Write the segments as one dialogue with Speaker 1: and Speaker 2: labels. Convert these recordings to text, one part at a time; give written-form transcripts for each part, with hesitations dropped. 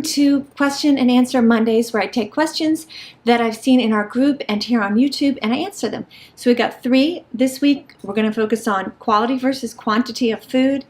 Speaker 1: to Question and Answer Mondays, where I take questions that I've seen in our group and here on YouTube, and I answer them. So we've got 3 this week. We're going to focus on quality versus quantity of food,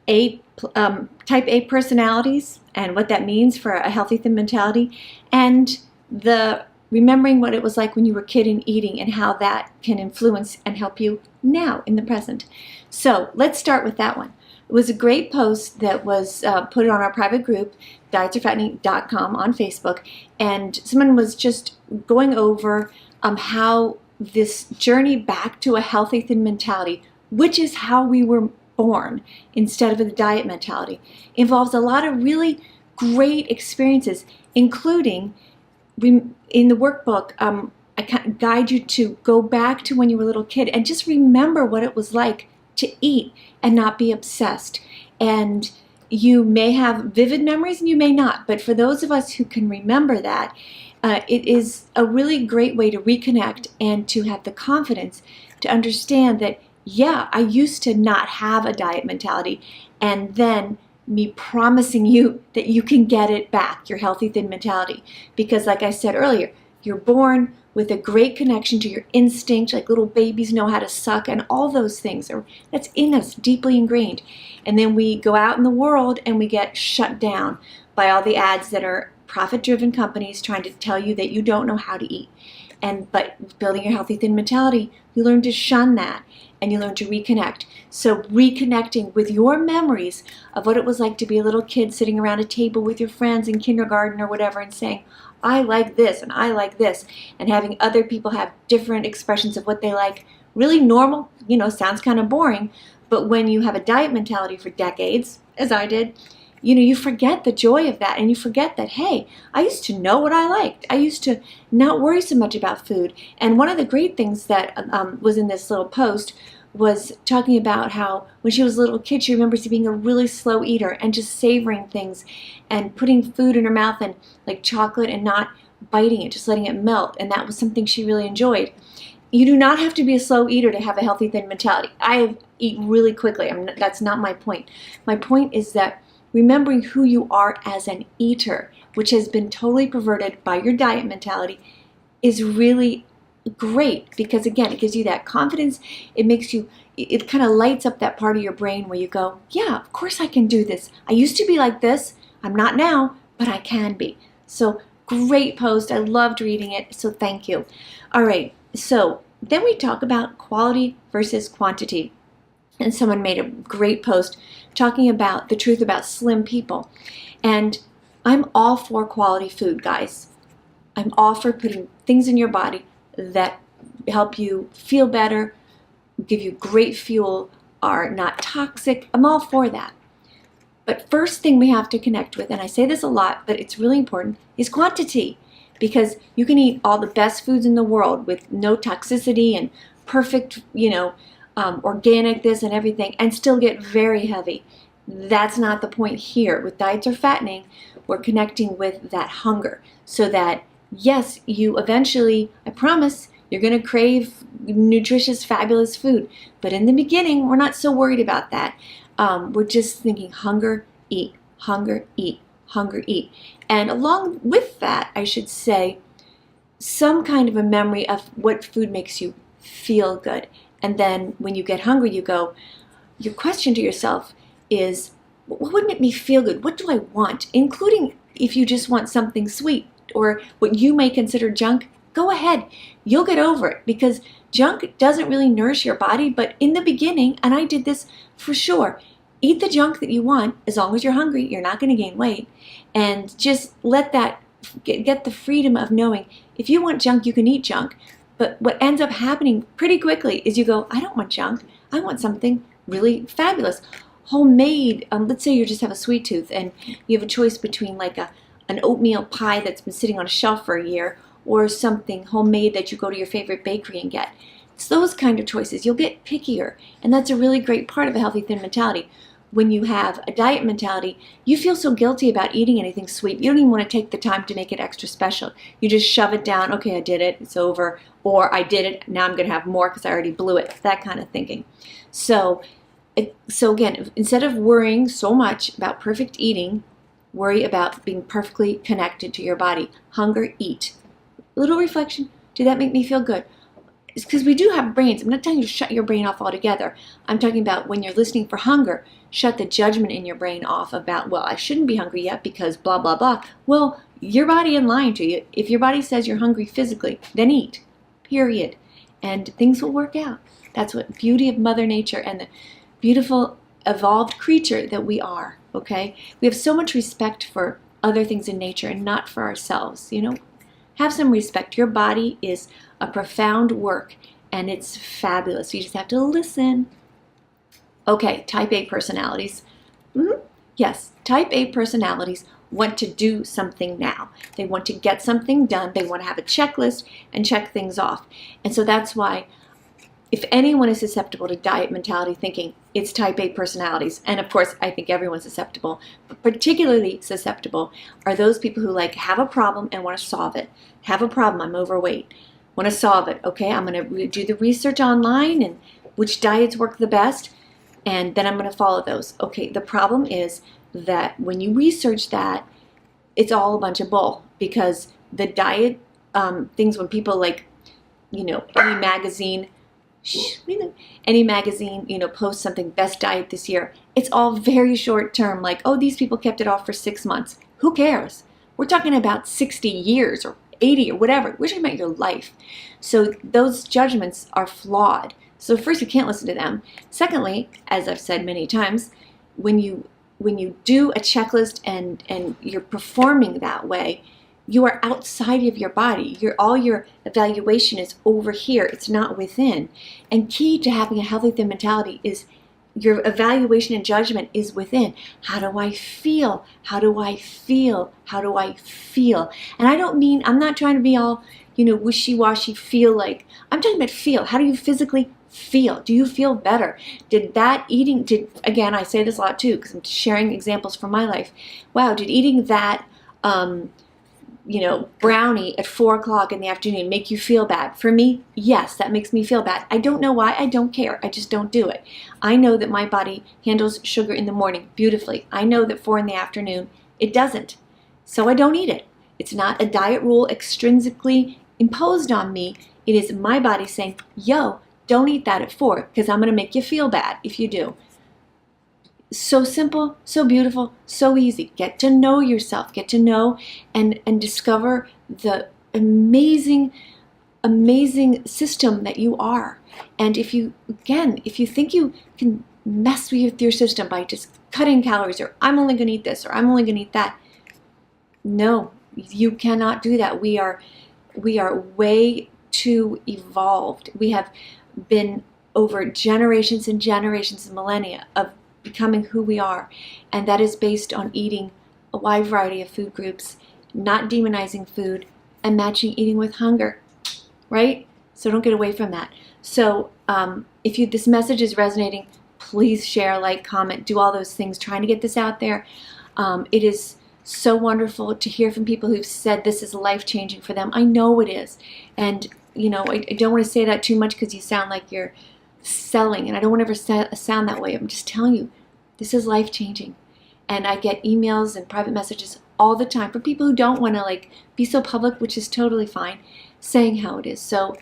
Speaker 1: type A personalities and what that means for a healthy thin mentality, and the remembering what it was like when you were a kid and eating and how that can influence and help you now in the present. So let's start with that one. It was a great post that was put on our private group, dietsarfattening.com on Facebook, and someone was just going over how this journey back to a healthy thin mentality, which is how we were born instead of a diet mentality, involves a lot of really great experiences, including in the workbook, I guide you to go back to when you were a little kid and just remember what it was like to eat and not be obsessed. And you may have vivid memories and you may not, but for those of us who can remember that, it is a really great way to reconnect and to have the confidence to understand that, yeah, I used to not have a diet mentality, and then me promising you that you can get it back, your healthy thin mentality. Because like I said earlier, you're born with a great connection to your instinct, like little babies know how to suck, and all those things that's in us, deeply ingrained. And then we go out in the world and we get shut down by all the ads that are profit-driven companies trying to tell you that you don't know how to eat. But building your healthy thin mentality, you learn to shun that and you learn to reconnect. So reconnecting with your memories of what it was like to be a little kid sitting around a table with your friends in kindergarten or whatever and saying, I like this and I like this, and having other people have different expressions of what they like. Really normal, sounds kind of boring, but when you have a diet mentality for decades, as I did, you forget the joy of that, and you forget that, hey, I used to know what I liked. I used to not worry so much about food. And one of the great things that was in this little post was talking about how when she was a little kid, she remembers being a really slow eater and just savoring things and putting food in her mouth and like chocolate and not biting it, just letting it melt. And that was something she really enjoyed. You do not have to be a slow eater to have a healthy thin mentality. I eat really quickly. That's not my point. My point is that remembering who you are as an eater, which has been totally perverted by your diet mentality, is really great, because again, it gives you that confidence. It kind of lights up that part of your brain where you go, yeah, of course I can do this. I used to be like this. I'm not now, but I can be. So great post. I loved reading it. So thank you. All right. So then we talk about quality versus quantity. And someone made a great post talking about the truth about slim people. And I'm all for quality food, guys. I'm all for putting things in your body that help you feel better, give you great fuel, are not toxic. I'm all for that. But first thing we have to connect with, and I say this a lot, but it's really important, is quantity. Because you can eat all the best foods in the world with no toxicity and perfect, organic this and everything, and still get very heavy. That's not the point here. With Diets Are Fattening, we're connecting with that hunger so that, yes, you eventually, I promise, you're going to crave nutritious, fabulous food. But in the beginning, we're not so worried about that. We're just thinking hunger, eat, hunger, eat, hunger, eat. And along with that, I should say, some kind of a memory of what food makes you feel good. And then when you get hungry, your question to yourself is, what would make me feel good? What do I want? Including if you just want something sweet or what you may consider junk, go ahead. You'll get over it, because junk doesn't really nourish your body. But in the beginning, and I did this for sure, eat the junk that you want. As long as you're hungry, you're not going to gain weight. And just let that get the freedom of knowing if you want junk, you can eat junk. But what ends up happening pretty quickly is you go, I don't want junk. I want something really fabulous. Homemade, let's say you just have a sweet tooth and you have a choice between like an oatmeal pie that's been sitting on a shelf for a year or something homemade that you go to your favorite bakery and get. It's those kind of choices. You'll get pickier, and that's a really great part of a healthy thin mentality. When you have a diet mentality, you feel so guilty about eating anything sweet. You don't even want to take the time to make it extra special. You just shove it down. Okay, I did it. It's over. Or I did it. Now I'm going to have more because I already blew it. That kind of thinking. So again, instead of worrying so much about perfect eating, Worry about being perfectly connected to your body. Hunger, eat. Little reflection. Did that make me feel good? It's because we do have brains. I'm not telling you to shut your brain off altogether. I'm talking about when you're listening for hunger, shut the judgment in your brain off about, well, I shouldn't be hungry yet because blah, blah, blah. Well, your body ain't lying to you. If your body says you're hungry physically, then eat. Period. And things will work out. That's what beauty of Mother Nature and the beautiful evolved creature that we are, okay? We have so much respect for other things in nature and not for ourselves, you know? Have some respect. Your body is a profound work, and it's fabulous. You just have to listen. Okay, type A personalities. Yes, type A personalities want to do something now. They want to get something done. They want to have a checklist and check things off. And so that's why if anyone is susceptible to diet mentality thinking, it's type A personalities. And of course, I think everyone's susceptible, but particularly susceptible are those people who like have a problem and want to solve it. Have a problem, I'm overweight. Want to solve it. Okay, I'm going to do the research online and which diets work the best, and then I'm going to follow those. Okay, the problem is that when you research that, it's all a bunch of bull, because the diet things, when people like, you know, any magazine, you know, posts something, best diet this year, it's all very short term, like, oh, these people kept it off for 6 months. Who cares? We're talking about 60 years or 80 or whatever. We're talking about your life. So those judgments are flawed. So first, you can't listen to them. Secondly, as I've said many times, when you do a checklist and you're performing that way, you are outside of your body. All your evaluation is over here. It's not within. And key to having a healthy thin mentality is your evaluation and judgment is within. How do I feel? How do I feel? How do I feel? And I'm not trying to be all, you know, wishy-washy, feel like. I'm talking about feel. How do you physically feel? Do you feel better? Again, I say this a lot too, because I'm sharing examples from my life. Wow, did eating that, you know, brownie at 4 o'clock in the afternoon make you feel bad? For me, yes, that makes me feel bad. I don't know why. I don't care. I just don't do it. I know that my body handles sugar in the morning beautifully. I know that 4 in the afternoon, it doesn't. So I don't eat it. It's not a diet rule extrinsically imposed on me. It is my body saying, yo, don't eat that at 4 because I'm going to make you feel bad if you do. So simple, so beautiful, so easy. Get to know yourself. Get to know and discover the amazing, amazing system that you are. And if you think you can mess with your system by just cutting calories, or I'm only going to eat this, or I'm only going to eat that, no, you cannot do that. We are way too evolved. We have been over generations and generations and millennia of becoming who we are, and that is based on eating a wide variety of food groups, not demonizing food, and matching eating with hunger, right? So don't get away from that. So if this message is resonating, please share, like, comment, do all those things, trying to get this out there. It is so wonderful to hear from people who've said this is life-changing for them. I know it is. And, you know, I don't want to say that too much because you sound like you're selling, and I don't want to ever sound that way. I'm just telling you, this is life-changing. And I get emails and private messages all the time from people who don't want to like be so public, which is totally fine, saying how it is. So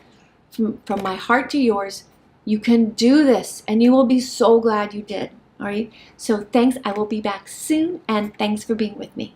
Speaker 1: from my heart to yours, you can do this, and you will be so glad you did. All right. So thanks. I will be back soon, and thanks for being with me.